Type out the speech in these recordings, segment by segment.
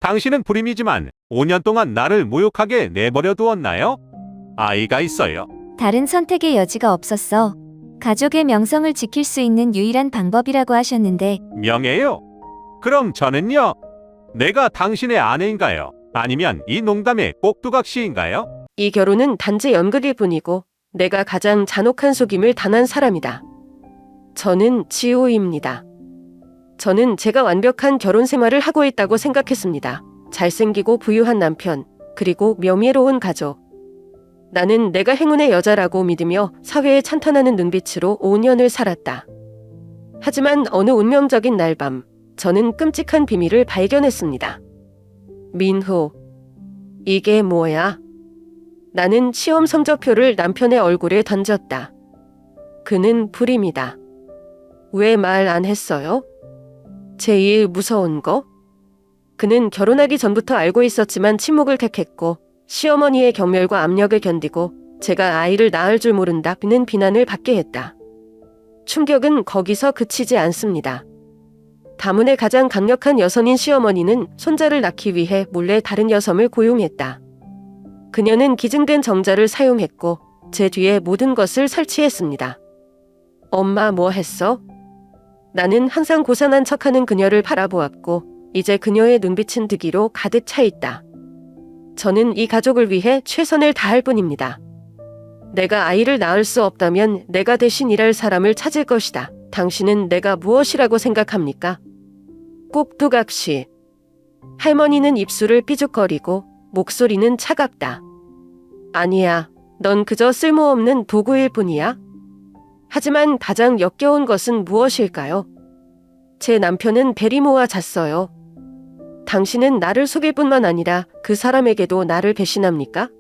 당신은 불임이지만 5년 동안 나를 무욕하게 내버려 두었나요? 아이가 있어요. 다른 선택의 여지가 없었어. 가족의 명성을 지킬 수 있는 유일한 방법이라고 하셨는데 명예요? 그럼 저는요? 내가 당신의 아내인가요? 아니면 이 농담의 꼭두각시인가요? 이 결혼은 단지 연극일 뿐이고 내가 가장 잔혹한 속임을 당한 사람이다. 저는 지호입니다. 저는 제가 완벽한 결혼 생활을 하고 있다고 생각했습니다. 잘생기고 부유한 남편, 그리고 명예로운 가족. 나는 내가 행운의 여자라고 믿으며 사회에 찬탄하는 눈빛으로 5년을 살았다. 하지만 어느 운명적인 날 밤, 저는 끔찍한 비밀을 발견했습니다. 민호, 이게 뭐야? 나는 시험 성적표를 남편의 얼굴에 던졌다. 그는 불임이다. 왜 말 안 했어요? 제일 무서운 거? 그는 결혼하기 전부터 알고 있었지만 침묵을 택했고 시어머니의 경멸과 압력을 견디고 제가 아이를 낳을 줄 모른다는 비난을 받게 했다. 충격은 거기서 그치지 않습니다. 다문의 가장 강력한 여성인 시어머니는 손자를 낳기 위해 몰래 다른 여성을 고용했다. 그녀는 기증된 정자를 사용했고 제 뒤에 모든 것을 설치했습니다. 엄마 뭐 했어? 나는 항상 고산한 척하는 그녀를 바라보았고 이제 그녀의 눈빛은 득이로 가득 차 있다. 저는 이 가족을 위해 최선을 다할 뿐입니다. 내가 아이를 낳을 수 없다면 내가 대신 일할 사람을 찾을 것이다. 당신은 내가 무엇이라고 생각합니까? 꼭두각시. 할머니는 입술을 삐죽거리고 목소리는 차갑다. 아니야, 넌 그저 쓸모없는 도구일 뿐이야. 하지만 가장 역겨운 것은 무엇일까요? 제 남편은 베리모와 잤어요. 당신은 나를 속일 뿐만 아니라 그 사람에게도 나를 배신합니까?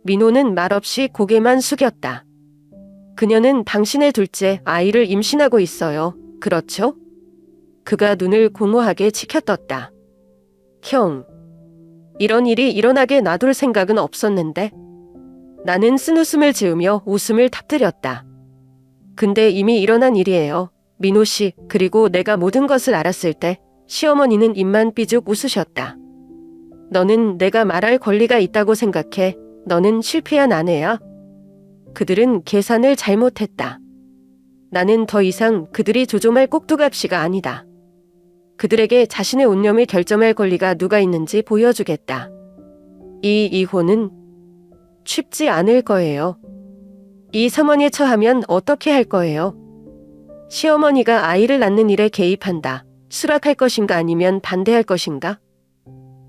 민호는 말없이 고개만 숙였다. 그녀는 당신의 둘째 아이를 임신하고 있어요. 그렇죠? 그가 눈을 공허하게 치켜떴다. 형, 이런 일이 일어나게 놔둘 생각은 없었는데. 나는 쓴웃음을 지으며 웃음을 터뜨렸다. 근데 이미 일어난 일이에요. 민호 씨, 그리고 내가 모든 것을 알았을 때 시어머니는 입만 삐죽 웃으셨다. 너는 내가 말할 권리가 있다고 생각해. 너는 실패한 아내야. 그들은 계산을 잘못했다. 나는 더 이상 그들이 조종할 꼭두각시가 아니다. 그들에게 자신의 운명을 결정할 권리가 누가 있는지 보여주겠다. 이 이혼은 쉽지 않을 거예요. 이 상황에 처하면 어떻게 할 거예요? 시어머니가 아이를 낳는 일에 개입한다. 수락할 것인가 아니면 반대할 것인가?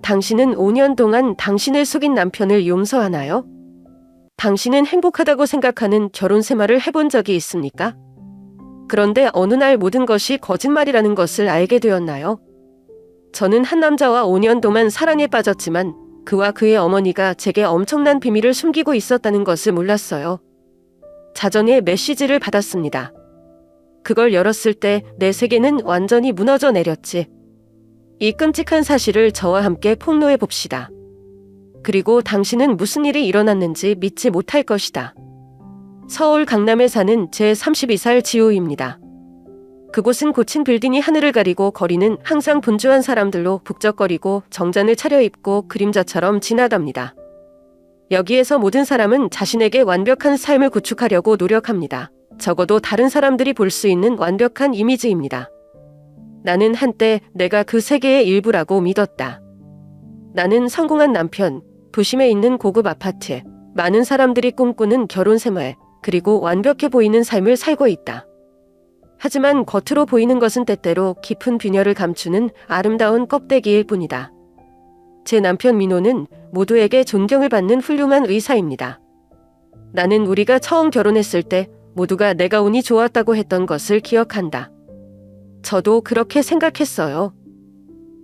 당신은 5년 동안 당신을 속인 남편을 용서하나요? 당신은 행복하다고 생각하는 결혼 생활을 해본 적이 있습니까? 그런데 어느 날 모든 것이 거짓말이라는 것을 알게 되었나요? 저는 한 남자와 5년 동안 사랑에 빠졌지만 그와 그의 어머니가 제게 엄청난 비밀을 숨기고 있었다는 것을 몰랐어요. 자정에 메시지를 받았습니다. 그걸 열었을 때 내 세계는 완전히 무너져 내렸지. 이 끔찍한 사실을 저와 함께 폭로해 봅시다. 그리고 당신은 무슨 일이 일어났는지 믿지 못할 것이다. 서울 강남에 사는 제 32살 지호입니다. 그곳은 고층 빌딩이 하늘을 가리고 거리는 항상 분주한 사람들로 북적거리고 정장을 차려입고 그림자처럼 지나갑니다. 여기에서 모든 사람은 자신에게 완벽한 삶을 구축하려고 노력합니다. 적어도 다른 사람들이 볼 수 있는 완벽한 이미지입니다. 나는 한때 내가 그 세계의 일부라고 믿었다. 나는 성공한 남편, 도심에 있는 고급 아파트, 많은 사람들이 꿈꾸는 결혼 생활, 그리고 완벽해 보이는 삶을 살고 있다. 하지만 겉으로 보이는 것은 때때로 깊은 빈혈을 감추는 아름다운 껍데기일 뿐이다. 제 남편 민호는 모두에게 존경을 받는 훌륭한 의사입니다. 나는 우리가 처음 결혼했을 때 모두가 내가 운이 좋았다고 했던 것을 기억한다. 저도 그렇게 생각했어요.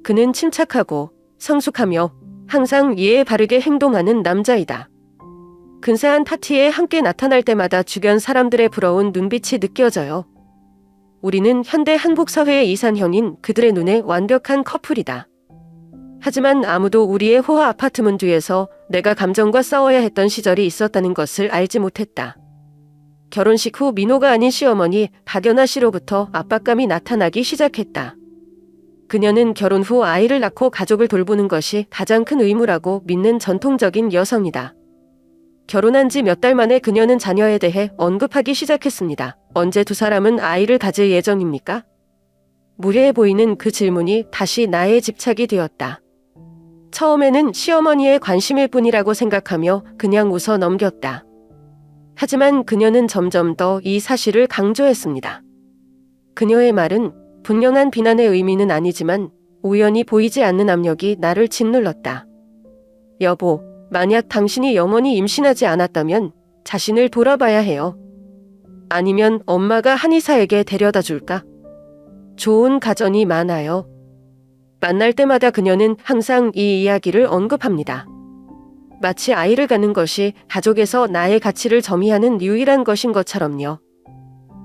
그는 침착하고 성숙하며 항상 예에 바르게 행동하는 남자이다. 근사한 파티에 함께 나타날 때마다 주변 사람들의 부러운 눈빛이 느껴져요. 우리는 현대 한국 사회의 이산형인 그들의 눈에 완벽한 커플이다. 하지만 아무도 우리의 호화 아파트문 뒤에서 내가 감정과 싸워야 했던 시절이 있었다는 것을 알지 못했다. 결혼식 후 민호가 아닌 시어머니 박연아 씨로부터 압박감이 나타나기 시작했다. 그녀는 결혼 후 아이를 낳고 가족을 돌보는 것이 가장 큰 의무라고 믿는 전통적인 여성이다. 결혼한 지 몇 달 만에 그녀는 자녀에 대해 언급하기 시작했습니다. 언제 두 사람은 아이를 가질 예정입니까? 무례해 보이는 그 질문이 다시 나의 집착이 되었다. 처음에는 시어머니의 관심일 뿐이라고 생각하며 그냥 웃어 넘겼다. 하지만 그녀는 점점 더 이 사실을 강조했습니다. 그녀의 말은 분명한 비난의 의미는 아니지만 우연히 보이지 않는 압력이 나를 짓눌렀다. 여보, 만약 당신이 영원히 임신하지 않았다면 자신을 돌아봐야 해요. 아니면 엄마가 한의사에게 데려다 줄까? 좋은 가전이 많아요. 만날 때마다 그녀는 항상 이 이야기를 언급합니다. 마치 아이를 갖는 것이 가족에서 나의 가치를 점이하는 유일한 것인 것처럼요.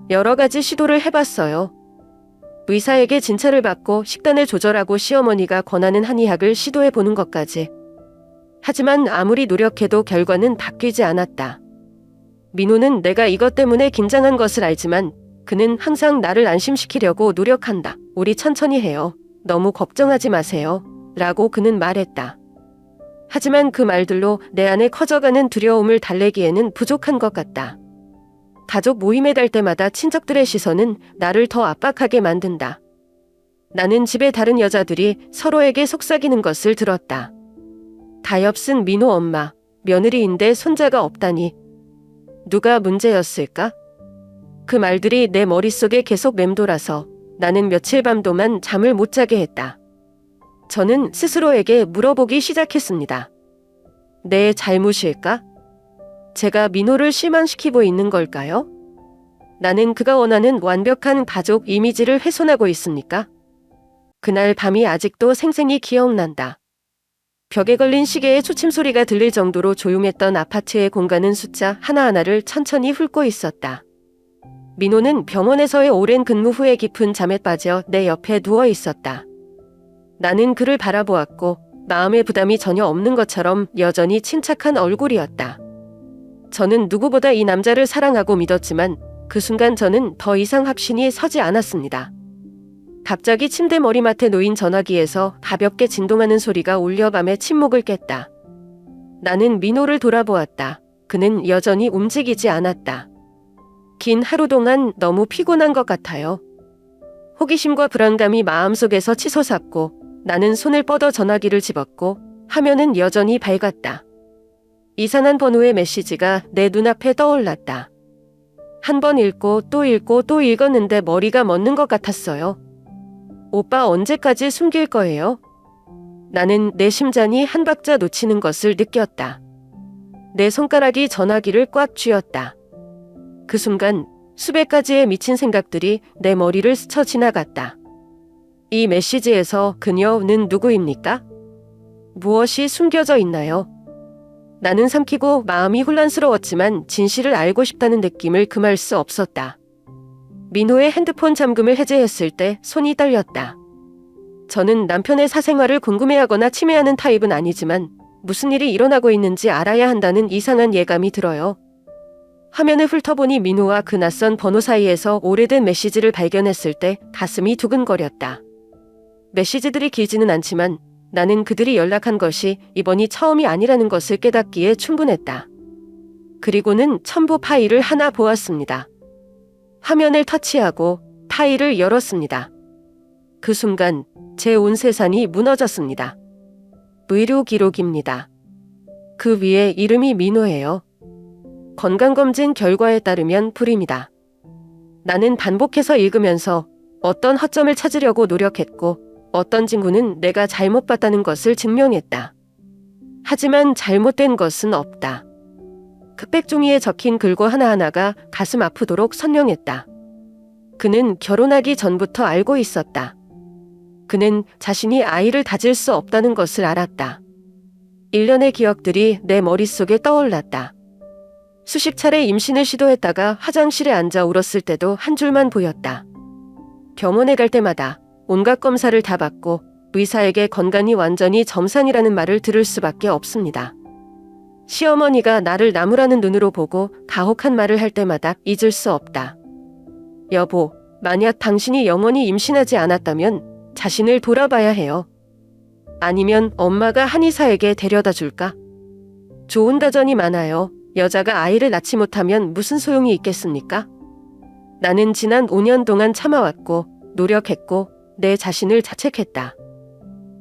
여러 가지 시도를 해봤어요. 의사에게 진찰을 받고 식단을 조절하고 시어머니가 권하는 한의학을 시도해보는 것까지. 하지만 아무리 노력해도 결과는 바뀌지 않았다. 민호는 내가 이것 때문에 긴장한 것을 알지만 그는 항상 나를 안심시키려고 노력한다. 우리 천천히 해요. 너무 걱정하지 마세요. 라고 그는 말했다. 하지만 그 말들로 내 안에 커져가는 두려움을 달래기에는 부족한 것 같다. 가족 모임에 갈 때마다 친척들의 시선은 나를 더 압박하게 만든다. 나는 집에 다른 여자들이 서로에게 속삭이는 것을 들었다. 가엾은 민호 엄마, 며느리인데 손자가 없다니. 누가 문제였을까? 그 말들이 내 머릿속에 계속 맴돌아서 나는 며칠 밤도만 잠을 못 자게 했다. 저는 스스로에게 물어보기 시작했습니다. 내 잘못일까? 제가 민호를 실망시키고 있는 걸까요? 나는 그가 원하는 완벽한 가족 이미지를 훼손하고 있습니까? 그날 밤이 아직도 생생히 기억난다. 벽에 걸린 시계의 초침 소리가 들릴 정도로 조용했던 아파트의 공간은 숫자 하나하나를 천천히 훑고 있었다. 민호는 병원에서의 오랜 근무 후에 깊은 잠에 빠져 내 옆에 누워 있었다. 나는 그를 바라보았고 마음의 부담이 전혀 없는 것처럼 여전히 침착한 얼굴이었다. 저는 누구보다 이 남자를 사랑하고 믿었지만 그 순간 저는 더 이상 확신이 서지 않았습니다. 갑자기 침대 머리맡에 놓인 전화기에서 가볍게 진동하는 소리가 울려 밤의 침묵을 깼다. 나는 민호를 돌아보았다. 그는 여전히 움직이지 않았다. 긴 하루 동안 너무 피곤한 것 같아요. 호기심과 불안감이 마음속에서 치솟았고 나는 손을 뻗어 전화기를 집었고 화면은 여전히 밝았다. 이상한 번호의 메시지가 내 눈앞에 떠올랐다. 한 번 읽고 또 읽었는데 머리가 멎는 것 같았어요. 오빠 언제까지 숨길 거예요? 나는 내 심장이 한 박자 놓치는 것을 느꼈다. 내 손가락이 전화기를 꽉 쥐었다. 그 순간 수백 가지의 미친 생각들이 내 머리를 스쳐 지나갔다. 이 메시지에서 그녀는 누구입니까? 무엇이 숨겨져 있나요? 나는 삼키고 마음이 혼란스러웠지만 진실을 알고 싶다는 느낌을 금할 수 없었다. 민호의 핸드폰 잠금을 해제했을 때 손이 떨렸다. 저는 남편의 사생활을 궁금해하거나 침해하는 타입은 아니지만 무슨 일이 일어나고 있는지 알아야 한다는 이상한 예감이 들어요. 화면을 훑어보니 민호와 그 낯선 번호 사이에서 오래된 메시지를 발견했을 때 가슴이 두근거렸다. 메시지들이 길지는 않지만 나는 그들이 연락한 것이 이번이 처음이 아니라는 것을 깨닫기에 충분했다. 그리고는 첨부 파일을 하나 보았습니다. 화면을 터치하고 파일을 열었습니다. 그 순간 제 온 세상이 무너졌습니다. 의료 기록입니다. 그 위에 이름이 민호예요. 건강검진 결과에 따르면 불입니다. 나는 반복해서 읽으면서 어떤 허점을 찾으려고 노력했고 어떤 징후는 내가 잘못 봤다는 것을 증명했다. 하지만 잘못된 것은 없다. 흑백 종이에 적힌 글과 하나하나가 가슴 아프도록 선명했다. 그는 결혼하기 전부터 알고 있었다. 그는 자신이 아이를 다질 수 없다는 것을 알았다. 일련의 기억들이 내 머릿속에 떠올랐다. 수십 차례 임신을 시도했다가 화장실에 앉아 울었을 때도 한 줄만 보였다. 병원에 갈 때마다 온갖 검사를 다 받고 의사에게 건강이 완전히 정상이라는 말을 들을 수밖에 없습니다. 시어머니가 나를 나무라는 눈으로 보고 가혹한 말을 할 때마다 잊을 수 없다. 여보, 만약 당신이 영원히 임신하지 않았다면 자신을 돌아봐야 해요. 아니면 엄마가 한의사에게 데려다 줄까? 좋은 다전이 많아요. 여자가 아이를 낳지 못하면 무슨 소용이 있겠습니까? 나는 지난 5년 동안 참아왔고 노력했고 내 자신을 자책했다.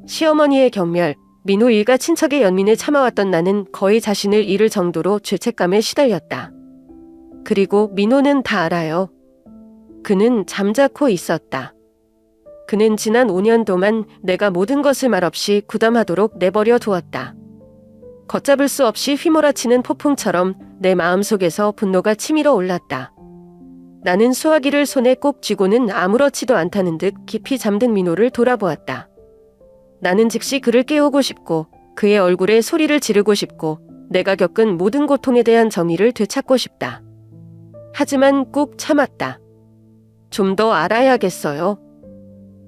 시어머니의 경멸, 민호 일가 친척의 연민을 참아왔던 나는 거의 자신을 잃을 정도로 죄책감에 시달렸다. 그리고 민호는 다 알아요. 그는 잠자코 있었다. 그는 지난 5년 동안 내가 모든 것을 말없이 부담하도록 내버려 두었다. 걷잡을 수 없이 휘몰아치는 폭풍처럼 내 마음속에서 분노가 치밀어 올랐다. 나는 수화기를 손에 꼭 쥐고는 아무렇지도 않다는 듯 깊이 잠든 민호를 돌아보았다. 나는 즉시 그를 깨우고 싶고 그의 얼굴에 소리를 지르고 싶고 내가 겪은 모든 고통에 대한 정의를 되찾고 싶다. 하지만 꾹 참았다. 좀 더 알아야겠어요.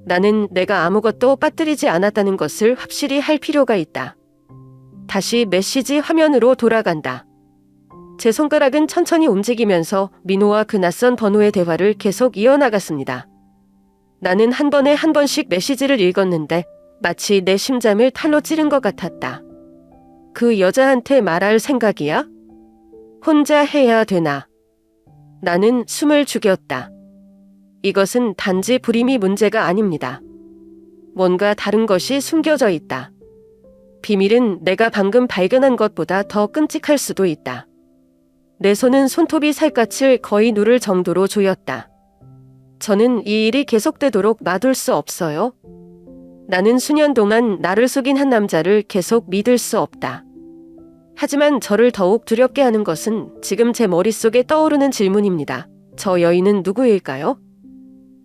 나는 내가 아무것도 빠뜨리지 않았다는 것을 확실히 할 필요가 있다. 다시 메시지 화면으로 돌아간다. 제 손가락은 천천히 움직이면서 민호와 그 낯선 번호의 대화를 계속 이어나갔습니다. 나는 한 번에 한 번씩 메시지를 읽었는데 마치 내 심장을 탈로 찌른 것 같았다. 그 여자한테 말할 생각이야? 혼자 해야 되나? 나는 숨을 죽였다. 이것은 단지 불임이 문제가 아닙니다. 뭔가 다른 것이 숨겨져 있다. 비밀은 내가 방금 발견한 것보다 더 끔찍할 수도 있다. 내 손은 손톱이 살갗을 거의 누를 정도로 조였다. 저는 이 일이 계속되도록 놔둘 수 없어요. 나는 수년 동안 나를 속인 한 남자를 계속 믿을 수 없다. 하지만 저를 더욱 두렵게 하는 것은 지금 제 머릿속에 떠오르는 질문입니다. 저 여인은 누구일까요?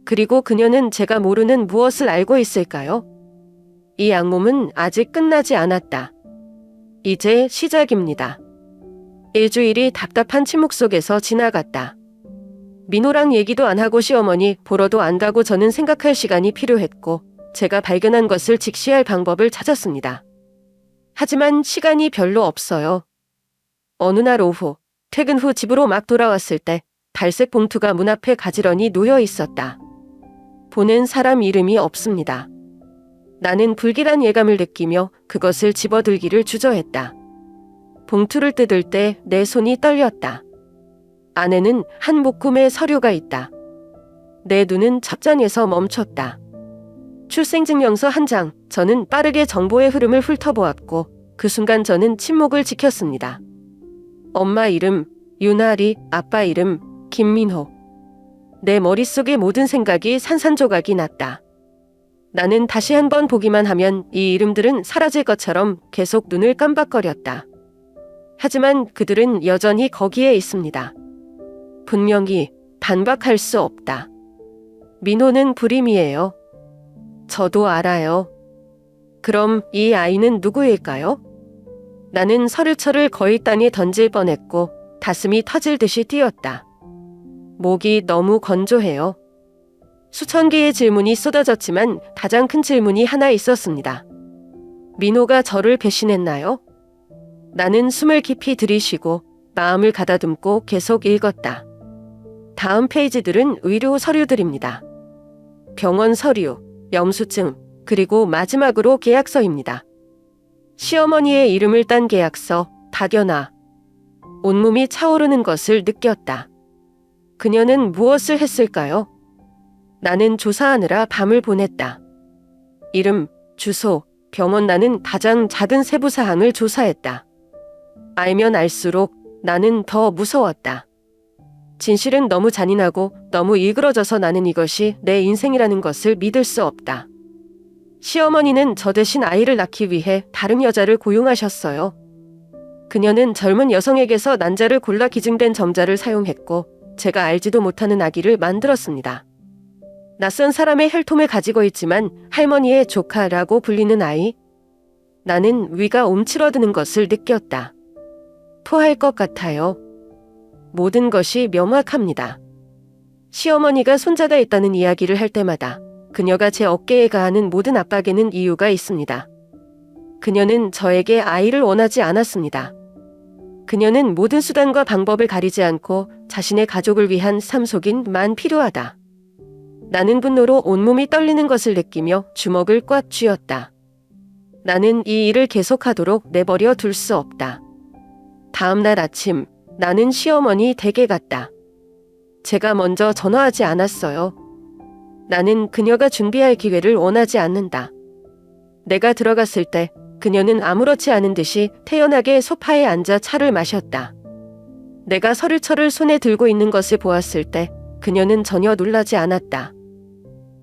그리고 그녀는 제가 모르는 무엇을 알고 있을까요? 이 악몽은 아직 끝나지 않았다. 이제 시작입니다. 일주일이 답답한 침묵 속에서 지나갔다. 민호랑 얘기도 안 하고 시어머니 보러도 안 가고 저는 생각할 시간이 필요했고 제가 발견한 것을 직시할 방법을 찾았습니다. 하지만 시간이 별로 없어요. 어느 날 오후, 퇴근 후 집으로 막 돌아왔을 때 발색 봉투가 문 앞에 가지런히 놓여 있었다. 보낸 사람 이름이 없습니다. 나는 불길한 예감을 느끼며 그것을 집어들기를 주저했다. 봉투를 뜯을 때 내 손이 떨렸다. 안에는 한 묶음의 서류가 있다. 내 눈은 첩잔에서 멈췄다. 출생증명서 한 장. 저는 빠르게 정보의 흐름을 훑어보았고 그 순간 저는 침묵을 지켰습니다. 엄마 이름 윤아리, 아빠 이름 김민호. 내 머릿속의 모든 생각이 산산조각이 났다. 나는 다시 한번 보기만 하면 이 이름들은 사라질 것처럼 계속 눈을 깜박거렸다. 하지만 그들은 여전히 거기에 있습니다. 분명히 반박할 수 없다. 민호는 불임이에요. 저도 알아요. 그럼 이 아이는 누구일까요? 나는 서류철을 거의 땅에 던질 뻔했고 가슴이 터질 듯이 뛰었다. 목이 너무 건조해요. 수천 개의 질문이 쏟아졌지만 가장 큰 질문이 하나 있었습니다. 민호가 저를 배신했나요? 나는 숨을 깊이 들이쉬고 마음을 가다듬고 계속 읽었다. 다음 페이지들은 의료 서류들입니다. 병원 서류, 영수증, 그리고 마지막으로 계약서입니다. 시어머니의 이름을 딴 계약서, 박연아. 온몸이 차오르는 것을 느꼈다. 그녀는 무엇을 했을까요? 나는 조사하느라 밤을 보냈다. 이름, 주소, 병원 나는 가장 작은 세부 사항을 조사했다. 알면 알수록 나는 더 무서웠다. 진실은 너무 잔인하고 너무 일그러져서 나는 이것이 내 인생이라는 것을 믿을 수 없다. 시어머니는 저 대신 아이를 낳기 위해 다른 여자를 고용하셨어요. 그녀는 젊은 여성에게서 난자를 골라 기증된 점자를 사용했고 제가 알지도 못하는 아기를 만들었습니다. 낯선 사람의 혈통을 가지고 있지만 할머니의 조카라고 불리는 아이. 나는 위가 움츠러드는 것을 느꼈다. 토할 것 같아요. 모든 것이 명확합니다. 시어머니가 손자가 있다는 이야기를 할 때마다 그녀가 제 어깨에 가하는 모든 압박에는 이유가 있습니다. 그녀는 저에게 아이를 원하지 않았습니다. 그녀는 모든 수단과 방법을 가리지 않고 자신의 가족을 위한 삶 속인만 필요하다. 나는 분노로 온몸이 떨리는 것을 느끼며 주먹을 꽉 쥐었다. 나는 이 일을 계속하도록 내버려 둘 수 없다. 다음 날 아침, 나는 시어머니 댁에 갔다. 제가 먼저 전화하지 않았어요. 나는 그녀가 준비할 기회를 원하지 않는다. 내가 들어갔을 때 그녀는 아무렇지 않은 듯이 태연하게 소파에 앉아 차를 마셨다. 내가 서류철을 손에 들고 있는 것을 보았을 때 그녀는 전혀 놀라지 않았다.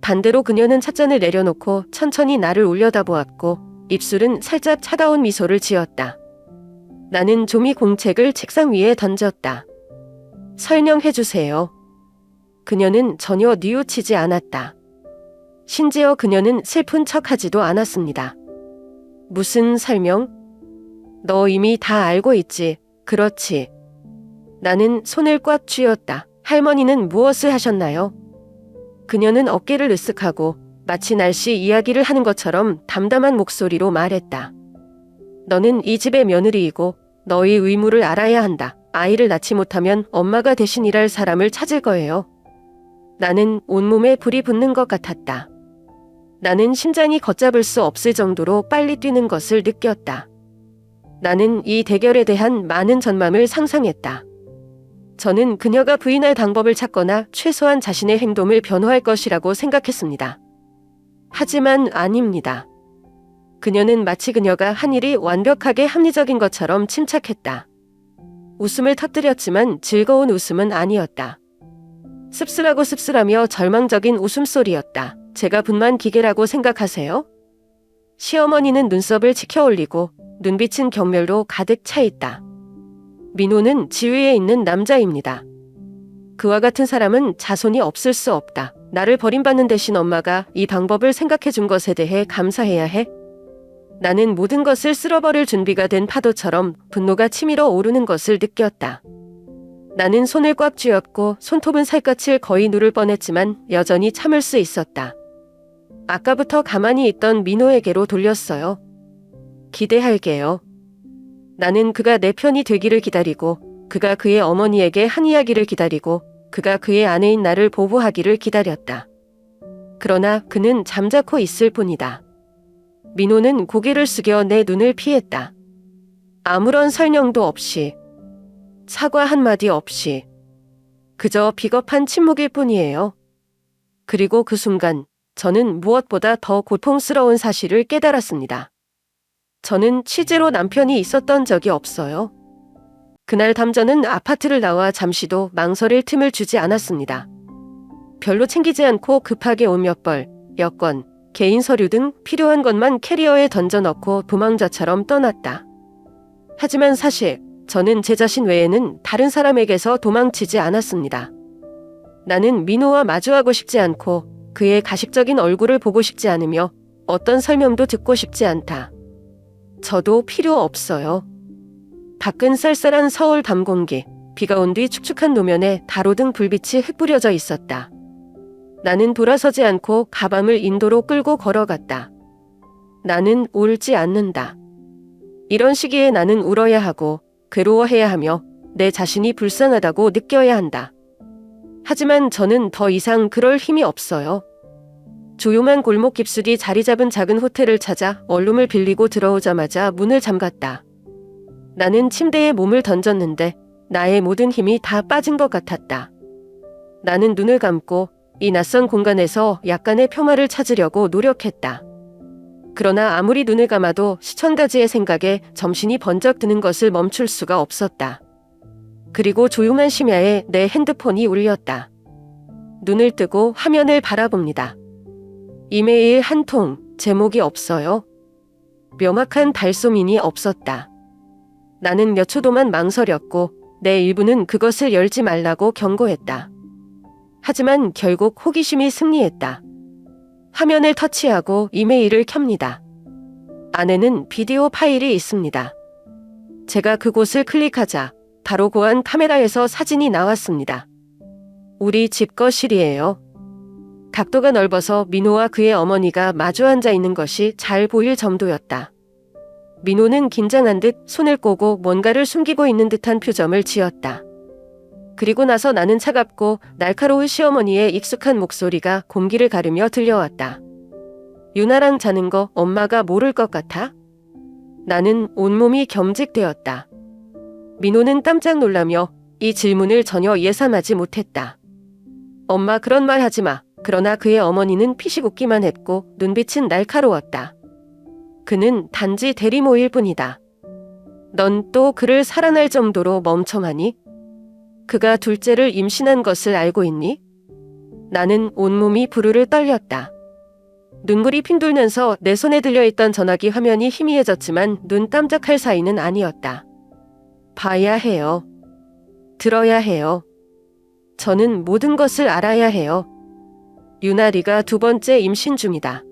반대로 그녀는 찻잔을 내려놓고 천천히 나를 올려다보았고 입술은 살짝 차가운 미소를 지었다. 나는 종이 공책을 책상 위에 던졌다. 설명해 주세요. 그녀는 전혀 뉘우치지 않았다. 심지어 그녀는 슬픈 척하지도 않았습니다. 무슨 설명? 너 이미 다 알고 있지. 그렇지. 나는 손을 꽉 쥐었다. 할머니는 무엇을 하셨나요? 그녀는 어깨를 으쓱하고 마치 날씨 이야기를 하는 것처럼 담담한 목소리로 말했다. 너는 이 집의 며느리이고 너의 의무를 알아야 한다. 아이를 낳지 못하면 엄마가 대신 일할 사람을 찾을 거예요. 나는 온몸에 불이 붙는 것 같았다. 나는 심장이 걷잡을 수 없을 정도로 빨리 뛰는 것을 느꼈다. 나는 이 대결에 대한 많은 전망을 상상했다. 저는 그녀가 부인할 방법을 찾거나 최소한 자신의 행동을 변호할 것이라고 생각했습니다. 하지만 아닙니다. 그녀는 마치 그녀가 한 일이 완벽하게 합리적인 것처럼 침착했다. 웃음을 터뜨렸지만 즐거운 웃음은 아니었다. 씁쓸하고 씁쓸하며 절망적인 웃음소리였다. 제가 분만 기계라고 생각하세요? 시어머니는 눈썹을 치켜 올리고 눈빛은 경멸로 가득 차 있다. 민호는 지위에 있는 남자입니다. 그와 같은 사람은 자손이 없을 수 없다. 나를 버림받는 대신 엄마가 이 방법을 생각해 준 것에 대해 감사해야 해. 나는 모든 것을 쓸어버릴 준비가 된 파도처럼 분노가 치밀어 오르는 것을 느꼈다. 나는 손을 꽉 쥐었고 손톱은 살갗을 거의 누를 뻔했지만 여전히 참을 수 있었다. 아까부터 가만히 있던 민호에게로 돌렸어요. 기대할게요. 나는 그가 내 편이 되기를 기다리고 그가 그의 어머니에게 한 이야기를 기다리고 그가 그의 아내인 나를 보호하기를 기다렸다. 그러나 그는 잠자코 있을 뿐이다. 민호는 고개를 숙여 내 눈을 피했다. 아무런 설명도 없이, 사과 한마디 없이, 그저 비겁한 침묵일 뿐이에요. 그리고 그 순간 저는 무엇보다 더 고통스러운 사실을 깨달았습니다. 저는 취재로 남편이 있었던 적이 없어요. 그날 밤 저는 아파트를 나와 잠시도 망설일 틈을 주지 않았습니다. 별로 챙기지 않고 급하게 온 몇 벌, 여권, 개인 서류 등 필요한 것만 캐리어에 던져넣고 도망자처럼 떠났다. 하지만 사실 저는 제 자신 외에는 다른 사람에게서 도망치지 않았습니다. 나는 민호와 마주하고 싶지 않고 그의 가식적인 얼굴을 보고 싶지 않으며 어떤 설명도 듣고 싶지 않다. 저도 필요 없어요. 밖은 쌀쌀한 서울 밤 공기, 비가 온 뒤 축축한 노면에 가로등 불빛이 흩뿌려져 있었다. 나는 돌아서지 않고 가방을 인도로 끌고 걸어갔다. 나는 울지 않는다. 이런 시기에 나는 울어야 하고 괴로워해야 하며 내 자신이 불쌍하다고 느껴야 한다. 하지만 저는 더 이상 그럴 힘이 없어요. 조용한 골목 깊숙이 자리 잡은 작은 호텔을 찾아 원룸을 빌리고 들어오자마자 문을 잠갔다. 나는 침대에 몸을 던졌는데 나의 모든 힘이 다 빠진 것 같았다. 나는 눈을 감고 이 낯선 공간에서 약간의 평화를 찾으려고 노력했다. 그러나 아무리 눈을 감아도 시천가지의 생각에 정신이 번쩍 드는 것을 멈출 수가 없었다. 그리고 조용한 심야에 내 핸드폰이 울렸다. 눈을 뜨고 화면을 바라봅니다. 이메일 한 통, 제목이 없어요. 명확한 달소민이 없었다. 나는 몇 초 동안 망설였고 내 일부는 그것을 열지 말라고 경고했다. 하지만 결국 호기심이 승리했다. 화면을 터치하고 이메일을 켭니다. 안에는 비디오 파일이 있습니다. 제가 그곳을 클릭하자 바로 고안 카메라에서 사진이 나왔습니다. 우리 집 거실이에요. 각도가 넓어서 민호와 그의 어머니가 마주 앉아 있는 것이 잘 보일 정도였다. 민호는 긴장한 듯 손을 꼬고 뭔가를 숨기고 있는 듯한 표정을 지었다. 그리고 나서 나는 차갑고 날카로운 시어머니의 익숙한 목소리가 공기를 가르며 들려왔다. 유나랑 자는 거 엄마가 모를 것 같아? 나는 온몸이 겸직되었다. 민호는 깜짝 놀라며 이 질문을 전혀 예상하지 못했다. 엄마 그런 말 하지 마. 그러나 그의 어머니는 피식 웃기만 했고 눈빛은 날카로웠다. 그는 단지 대리모일 뿐이다. 넌 또 그를 살아날 정도로 멍청하니? 그가 둘째를 임신한 것을 알고 있니? 나는 온몸이 부르르 떨렸다. 눈물이 핑 돌면서 내 손에 들려있던 전화기 화면이 희미해졌지만 눈 깜짝할 사이는 아니었다. 봐야 해요. 들어야 해요. 저는 모든 것을 알아야 해요. 유나리가 2번째 임신 중이다.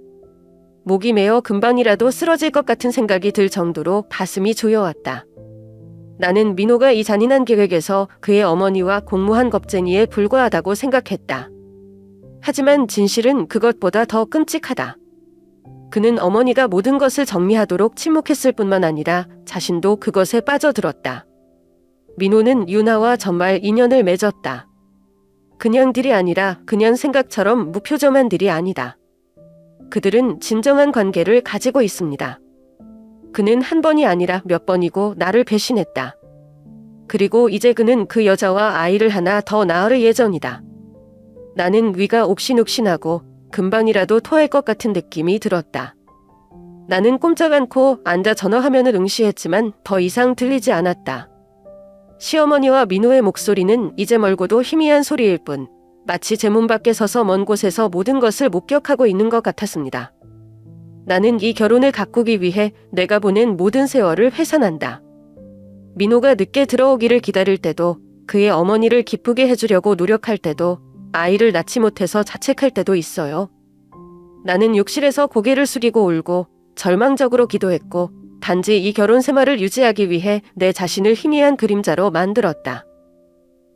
목이 메어 금방이라도 쓰러질 것 같은 생각이 들 정도로 가슴이 조여왔다. 나는 민호가 이 잔인한 계획에서 그의 어머니와 공모한 겁쟁이에 불과하다고 생각했다. 하지만 진실은 그것보다 더 끔찍하다. 그는 어머니가 모든 것을 정리하도록 침묵했을 뿐만 아니라 자신도 그것에 빠져들었다. 민호는 유나와 정말 인연을 맺었다. 그냥 딜이 아니라 그냥 생각처럼 무표정한 딜이 아니다. 그들은 진정한 관계를 가지고 있습니다. 그는 한 번이 아니라 몇 번이고 나를 배신했다. 그리고 이제 그는 그 여자와 아이를 하나 더 낳을 예정이다. 나는 위가 옥신옥신하고 금방이라도 토할 것 같은 느낌이 들었다. 나는 꼼짝 않고 앉아 전화화면을 응시했지만 더 이상 들리지 않았다. 시어머니와 민호의 목소리는 이제 멀고도 희미한 소리일 뿐 마치 제 문 밖에 서서 먼 곳에서 모든 것을 목격하고 있는 것 같았습니다. 나는 이 결혼을 가꾸기 위해 내가 보낸 모든 세월을 회상한다. 민호가 늦게 들어오기를 기다릴 때도, 그의 어머니를 기쁘게 해주려고 노력할 때도, 아이를 낳지 못해서 자책할 때도 있어요. 나는 욕실에서 고개를 숙이고 울고 절망적으로 기도했고 단지 이 결혼 생활을 유지하기 위해 내 자신을 희미한 그림자로 만들었다.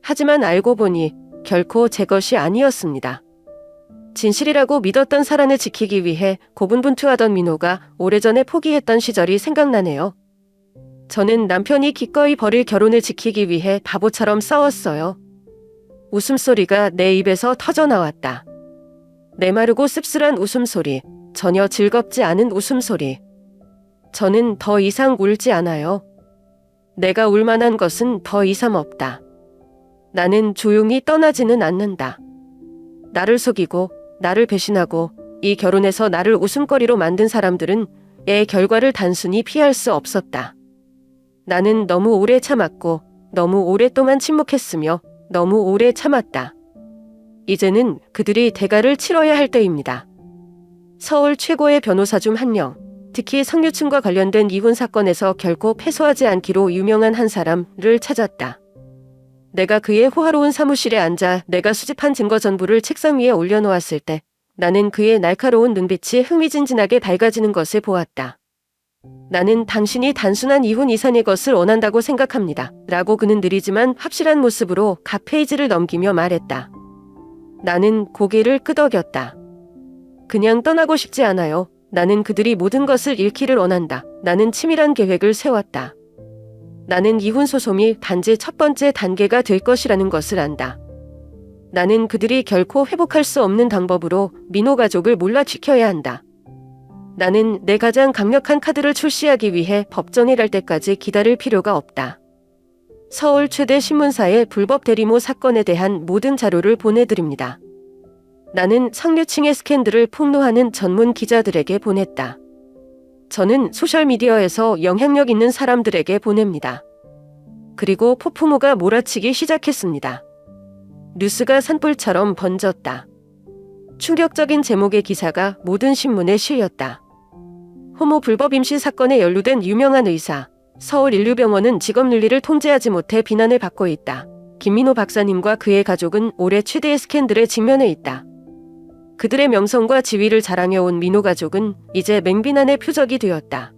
하지만 알고 보니 결코 제 것이 아니었습니다. 진실이라고 믿었던 사랑을 지키기 위해 고분분투하던 민호가 오래전에 포기했던 시절이 생각나네요. 저는 남편이 기꺼이 버릴 결혼을 지키기 위해 바보처럼 싸웠어요. 웃음소리가 내 입에서 터져나왔다. 메마르고 씁쓸한 웃음소리, 전혀 즐겁지 않은 웃음소리. 저는 더 이상 울지 않아요. 내가 울 만한 것은 더 이상 없다. 나는 조용히 떠나지는 않는다. 나를 속이고 나를 배신하고 이 결혼에서 나를 웃음거리로 만든 사람들은 의 결과를 단순히 피할 수 없었다. 나는 너무 오래 참았고 너무 오랫동안 침묵했으며 너무 오래 참았다. 이제는 그들이 대가를 치러야 할 때입니다. 서울 최고의 변호사 중 한 명, 특히 성유층과 관련된 이혼 사건에서 결코 패소하지 않기로 유명한 한 사람을 찾았다. 내가 그의 호화로운 사무실에 앉아 내가 수집한 증거 전부를 책상 위에 올려놓았을 때 나는 그의 날카로운 눈빛이 흥미진진하게 밝아지는 것을 보았다. 나는 당신이 단순한 이혼 이산의 것을 원한다고 생각합니다. 라고 그는 느리지만 확실한 모습으로 각 페이지를 넘기며 말했다. 나는 고개를 끄덕였다. 그냥 떠나고 싶지 않아요. 나는 그들이 모든 것을 잃기를 원한다. 나는 치밀한 계획을 세웠다. 나는 이혼 소송이 단지 첫 번째 단계가 될 것이라는 것을 안다. 나는 그들이 결코 회복할 수 없는 방법으로 민호 가족을 몰라치켜야 한다. 나는 내 가장 강력한 카드를 출시하기 위해 법정에 갈 때까지 기다릴 필요가 없다. 서울 최대 신문사의 불법 대리모 사건에 대한 모든 자료를 보내드립니다. 나는 상류층의 스캔들을 폭로하는 전문 기자들에게 보냈다. 저는 소셜미디어에서 영향력 있는 사람들에게 보냅니다. 그리고 폭풍우가 몰아치기 시작했습니다. 뉴스가 산불처럼 번졌다. 충격적인 제목의 기사가 모든 신문에 실렸다. 호모 불법 임신 사건에 연루된 유명한 의사, 서울인류병원은 직업윤리를 통제하지 못해 비난을 받고 있다. 김민호 박사님과 그의 가족은 올해 최대의 스캔들에 직면해 있다. 그들의 명성과 지위를 자랑해온 민호 가족은 이제 맹비난의 표적이 되었다.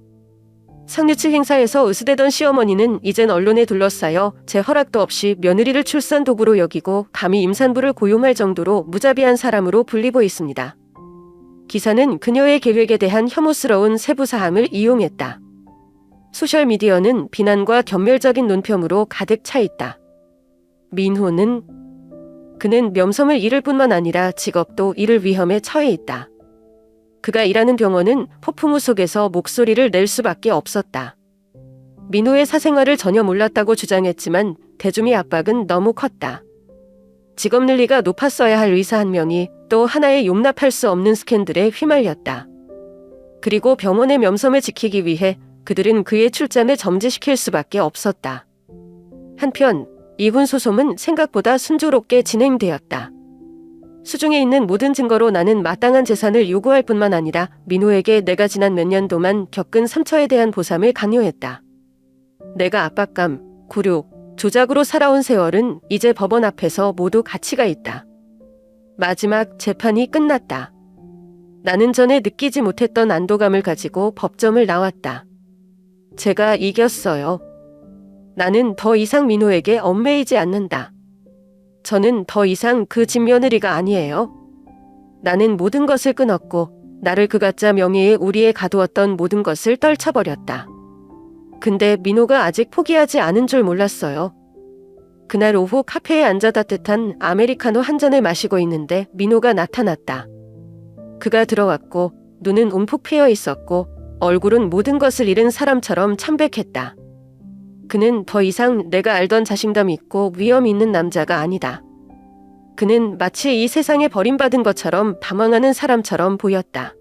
상류층 행사에서 으스대던 시어머니는 이젠 언론에 둘러싸여 제 허락도 없이 며느리를 출산 도구로 여기고 감히 임산부를 고용할 정도로 무자비한 사람으로 불리고 있습니다. 기사는 그녀의 계획에 대한 혐오스러운 세부 사항을 이용했다. 소셜미디어는 비난과 견멸적인 논평으로 가득 차 있다. 민호는 그는 명성을 잃을 뿐만 아니라 직업도 잃을 위험에 처해 있다. 그가 일하는 병원은 폭풍우 속에서 목소리를 낼 수밖에 없었다. 민호의 사생활을 전혀 몰랐다고 주장했지만 대중의 압박은 너무 컸다. 직업 능리가 높았어야 할 의사 한 명이 또 하나의 용납할 수 없는 스캔들에 휘말렸다. 그리고 병원의 명성을 지키기 위해 그들은 그의 출장을 정지시킬 수밖에 없었다. 한편 이혼 소송은 생각보다 순조롭게 진행되었다. 수중에 있는 모든 증거로 나는 마땅한 재산을 요구할 뿐만 아니라 민호에게 내가 지난 몇 년 동안 겪은 상처에 대한 보상을 강요했다. 내가 압박감, 굴욕, 조작으로 살아온 세월은 이제 법원 앞에서 모두 가치가 있다. 마지막 재판이 끝났다. 나는 전에 느끼지 못했던 안도감을 가지고 법정을 나왔다. 제가 이겼어요. 나는 더 이상 민호에게 얽매이지 않는다. 저는 더 이상 그 집 며느리가 아니에요. 나는 모든 것을 끊었고 나를 그 가짜 명예에 우리에 가두었던 모든 것을 떨쳐버렸다. 근데 민호가 아직 포기하지 않은 줄 몰랐어요. 그날 오후 카페에 앉아 따뜻한 아메리카노 한 잔을 마시고 있는데 민호가 나타났다. 그가 들어왔고 눈은 움푹 패여 있었고 얼굴은 모든 것을 잃은 사람처럼 참백했다. 그는 더 이상 내가 알던 자신감 있고 위험 있는 남자가 아니다. 그는 마치 이 세상에 버림받은 것처럼 방황하는 사람처럼 보였다.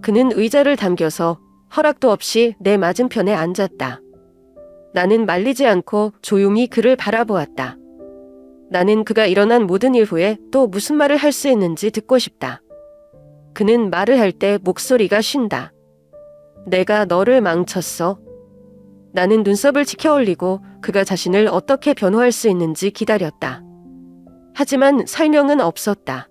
그는 의자를 당겨서 허락도 없이 내 맞은편에 앉았다. 나는 말리지 않고 조용히 그를 바라보았다. 나는 그가 일어난 모든 일 후에 또 무슨 말을 할 수 있는지 듣고 싶다. 그는 말을 할 때 목소리가 쉰다. 내가 너를 망쳤어. 나는 눈썹을 치켜 올리고 그가 자신을 어떻게 변호할 수 있는지 기다렸다. 하지만 설명은 없었다.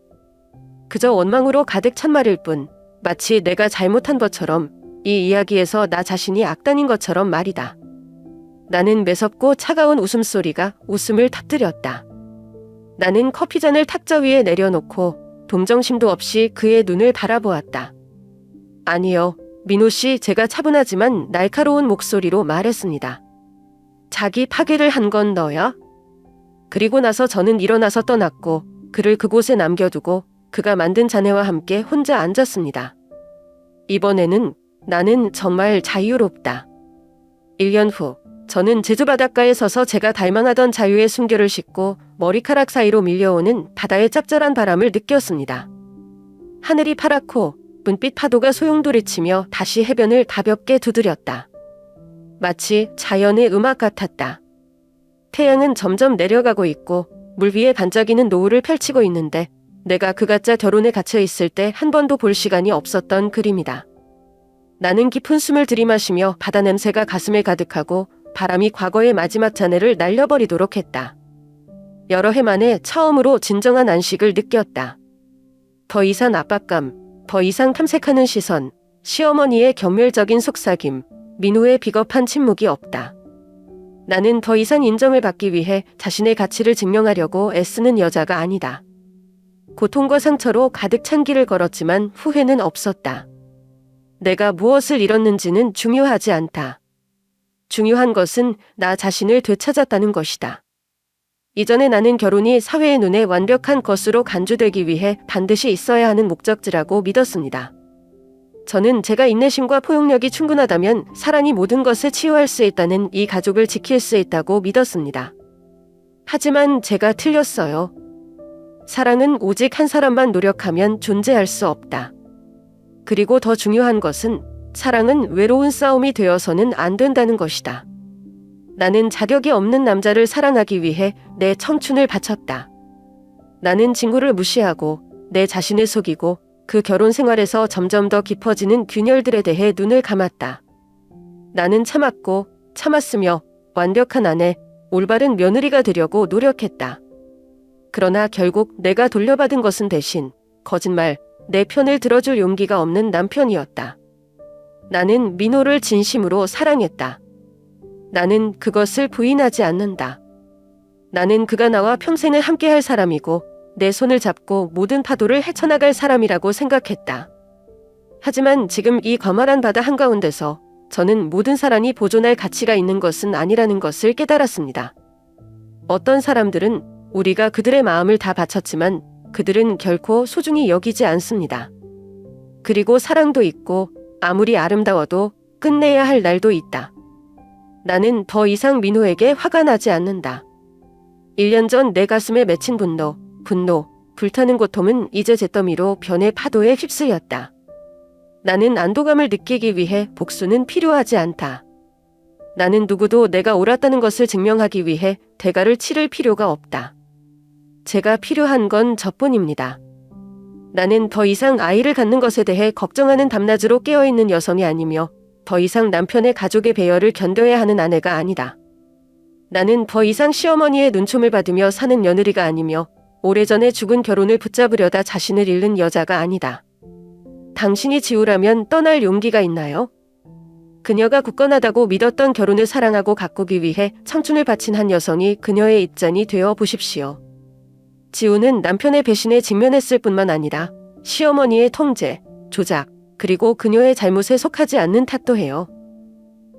그저 원망으로 가득 찬 말일 뿐, 마치 내가 잘못한 것처럼 이 이야기에서 나 자신이 악단인 것처럼 말이다. 나는 매섭고 차가운 웃음소리가 웃음을 터뜨렸다. 나는 커피잔을 탁자 위에 내려놓고 동정심도 없이 그의 눈을 바라보았다. 아니요, 민호 씨, 제가 차분하지만 날카로운 목소리로 말했습니다. 자기 파괴를 한 건 너야? 그리고 나서 저는 일어나서 떠났고 그를 그곳에 남겨두고 그가 만든 자네와 함께 혼자 앉았습니다. 이번에는 나는 정말 자유롭다. 1년 후 저는 제주 바닷가에 서서 제가 닮아하던 자유의 순결을 싣고 머리카락 사이로 밀려오는 바다의 짭짤한 바람을 느꼈습니다. 하늘이 파랗고 은빛 파도가 소용돌이치며 다시 해변을 가볍게 두드렸다. 마치 자연의 음악 같았다. 태양은 점점 내려가고 있고 물 위에 반짝이는 노을을 펼치고 있는데 내가 그 가짜 결혼에 갇혀 있을 때 한 번도 볼 시간이 없었던 그림이다. 나는 깊은 숨을 들이마시며 바다 냄새가 가슴에 가득하고 바람이 과거의 마지막 잔해를 날려버리도록 했다. 여러 해 만에 처음으로 진정한 안식을 느꼈다. 더 이상 압박감, 더 이상 탐색하는 시선, 시어머니의 경멸적인 속삭임, 민호의 비겁한 침묵이 없다. 나는 더 이상 인정을 받기 위해 자신의 가치를 증명하려고 애쓰는 여자가 아니다. 고통과 상처로 가득 찬 길을 걸었지만 후회는 없었다. 내가 무엇을 잃었는지는 중요하지 않다. 중요한 것은 나 자신을 되찾았다는 것이다. 이전에 나는 결혼이 사회의 눈에 완벽한 것으로 간주되기 위해 반드시 있어야 하는 목적지라고 믿었습니다. 저는 제가 인내심과 포용력이 충분하다면 사랑이 모든 것을 치유할 수 있다는 이 가족을 지킬 수 있다고 믿었습니다. 하지만 제가 틀렸어요. 사랑은 오직 한 사람만 노력하면 존재할 수 없다. 그리고 더 중요한 것은 사랑은 외로운 싸움이 되어서는 안 된다는 것이다. 나는 자격이 없는 남자를 사랑하기 위해 내 청춘을 바쳤다. 나는 친구를 무시하고 내 자신을 속이고 그 결혼 생활에서 점점 더 깊어지는 균열들에 대해 눈을 감았다. 나는 참았고 참았으며 완벽한 아내, 올바른 며느리가 되려고 노력했다. 그러나 결국 내가 돌려받은 것은 대신 거짓말, 내 편을 들어줄 용기가 없는 남편이었다. 나는 민호를 진심으로 사랑했다. 나는 그것을 부인하지 않는다. 나는 그가 나와 평생을 함께할 사람이고 내 손을 잡고 모든 파도를 헤쳐나갈 사람이라고 생각했다. 하지만 지금 이 거만한 바다 한가운데서 저는 모든 사랑이 보존할 가치가 있는 것은 아니라는 것을 깨달았습니다. 어떤 사람들은 우리가 그들의 마음을 다 바쳤지만 그들은 결코 소중히 여기지 않습니다. 그리고 사랑도 있고 아무리 아름다워도 끝내야 할 날도 있다. 나는 더 이상 민호에게 화가 나지 않는다. 1년 전 내 가슴에 맺힌 분노, 불타는 고통은 이제 잿더미로 변의 파도에 휩쓸렸다. 나는 안도감을 느끼기 위해 복수는 필요하지 않다. 나는 누구도 내가 옳았다는 것을 증명하기 위해 대가를 치를 필요가 없다. 제가 필요한 건 저뿐입니다. 나는 더 이상 아이를 갖는 것에 대해 걱정하는 밤낮으로 깨어있는 여성이 아니며 더 이상 남편의 가족의 배려를 견뎌야 하는 아내가 아니다. 나는 더 이상 시어머니의 눈총을 받으며 사는 며느리가 아니며 오래전에 죽은 결혼을 붙잡으려다 자신을 잃는 여자가 아니다. 당신이 지우라면 떠날 용기가 있나요? 그녀가 굳건하다고 믿었던 결혼을 사랑하고 가꾸기 위해 청춘을 바친 한 여성이 그녀의 입장이 되어 보십시오. 지우는 남편의 배신에 직면했을 뿐만 아니라 시어머니의 통제, 조작, 그리고 그녀의 잘못에 속하지 않는 탓도 해요.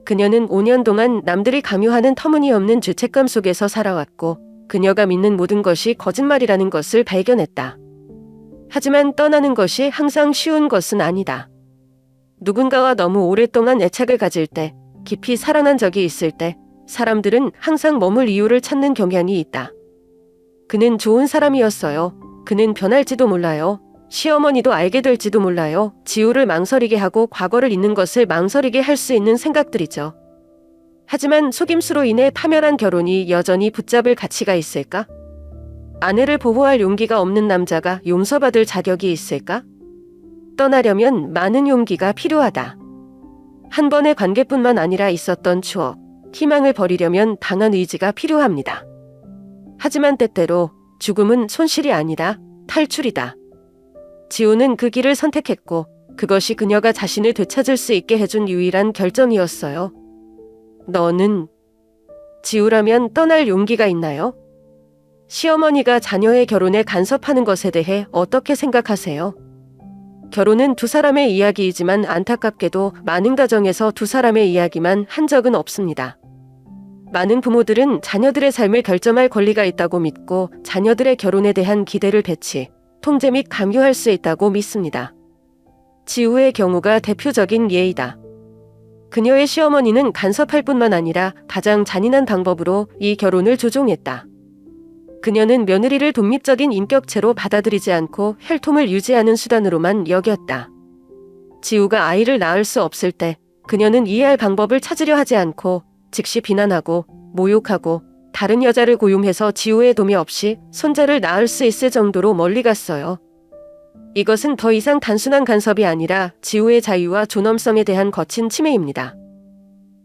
그녀는 5년 동안 남들이 강요하는 터무니없는 죄책감 속에서 살아왔고 그녀가 믿는 모든 것이 거짓말이라는 것을 발견했다. 하지만 떠나는 것이 항상 쉬운 것은 아니다. 누군가와 너무 오랫동안 애착을 가질 때, 깊이 사랑한 적이 있을 때 사람들은 항상 머물 이유를 찾는 경향이 있다. 그는 좋은 사람이었어요. 그는 변할지도 몰라요. 시어머니도 알게 될지도 몰라요. 지우를 망설이게 하고 과거를 잊는 것을 망설이게 할 수 있는 생각들이죠. 하지만 속임수로 인해 파멸한 결혼이 여전히 붙잡을 가치가 있을까? 아내를 보호할 용기가 없는 남자가 용서받을 자격이 있을까? 떠나려면 많은 용기가 필요하다. 한 번의 관계뿐만 아니라 있었던 추억, 희망을 버리려면 강한 의지가 필요합니다. 하지만 때때로 죽음은 손실이 아니라 탈출이다. 지우는 그 길을 선택했고 그것이 그녀가 자신을 되찾을 수 있게 해준 유일한 결정이었어요. 너는 지우라면 떠날 용기가 있나요? 시어머니가 자녀의 결혼에 간섭하는 것에 대해 어떻게 생각하세요? 결혼은 두 사람의 이야기이지만 안타깝게도 많은 가정에서 두 사람의 이야기만 한 적은 없습니다. 많은 부모들은 자녀들의 삶을 결정할 권리가 있다고 믿고 자녀들의 결혼에 대한 기대를 배치, 통제 및 강요할 수 있다고 믿습니다. 지우의 경우가 대표적인 예이다. 그녀의 시어머니는 간섭할 뿐만 아니라 가장 잔인한 방법으로 이 결혼을 조종했다. 그녀는 며느리를 독립적인 인격체로 받아들이지 않고 혈통을 유지하는 수단으로만 여겼다. 지우가 아이를 낳을 수 없을 때 그녀는 이해할 방법을 찾으려 하지 않고 즉시 비난하고 모욕하고 다른 여자를 고용해서 지우의 도움이 없이 손자를 낳을 수 있을 정도로 멀리 갔어요. 이것은 더 이상 단순한 간섭이 아니라 지우의 자유와 존엄성에 대한 거친 침해입니다.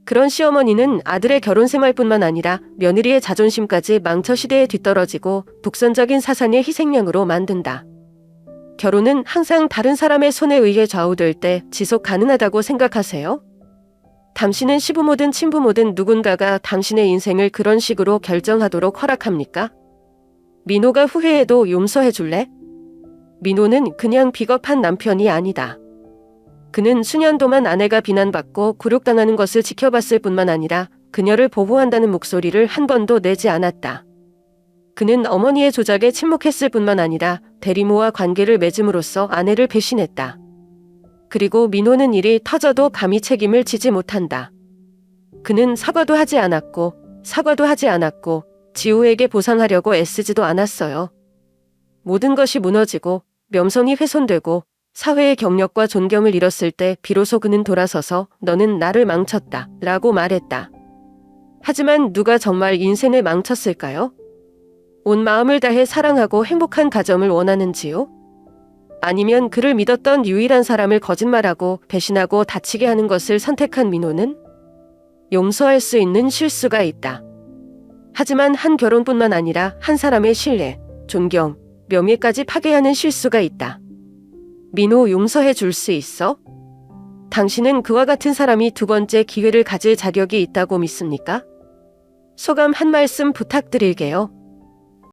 그런 시어머니는 아들의 결혼 생활뿐만 아니라 며느리의 자존심까지 망쳐 시대에 뒤떨어지고 독선적인 사상의 희생양으로 만든다. 결혼은 항상 다른 사람의 손에 의해 좌우될 때 지속 가능하다고 생각하세요? 당신은 시부모든 친부모든 누군가가 당신의 인생을 그런 식으로 결정하도록 허락합니까? 민호가 후회해도 용서해 줄래? 민호는 그냥 비겁한 남편이 아니다. 그는 수년 동안 아내가 비난받고 굴욕당하는 것을 지켜봤을 뿐만 아니라 그녀를 보호한다는 목소리를 한 번도 내지 않았다. 그는 어머니의 조작에 침묵했을 뿐만 아니라 대리모와 관계를 맺음으로써 아내를 배신했다. 그리고 민호는 일이 터져도 감히 책임을 지지 못한다. 그는 사과도 하지 않았고 지우에게 보상하려고 애쓰지도 않았어요. 모든 것이 무너지고 명성이 훼손되고 사회의 경력과 존경을 잃었을 때 비로소 그는 돌아서서 너는 나를 망쳤다 라고 말했다. 하지만 누가 정말 인생을 망쳤을까요? 온 마음을 다해 사랑하고 행복한 가정을 원하는지요? 아니면 그를 믿었던 유일한 사람을 거짓말하고 배신하고 다치게 하는 것을 선택한 민호는? 용서할 수 있는 실수가 있다. 하지만 한 결혼뿐만 아니라 한 사람의 신뢰, 존경, 명예까지 파괴하는 실수가 있다. 민호 용서해 줄 수 있어? 당신은 그와 같은 사람이 두 번째 기회를 가질 자격이 있다고 믿습니까? 소감 한 말씀 부탁드릴게요.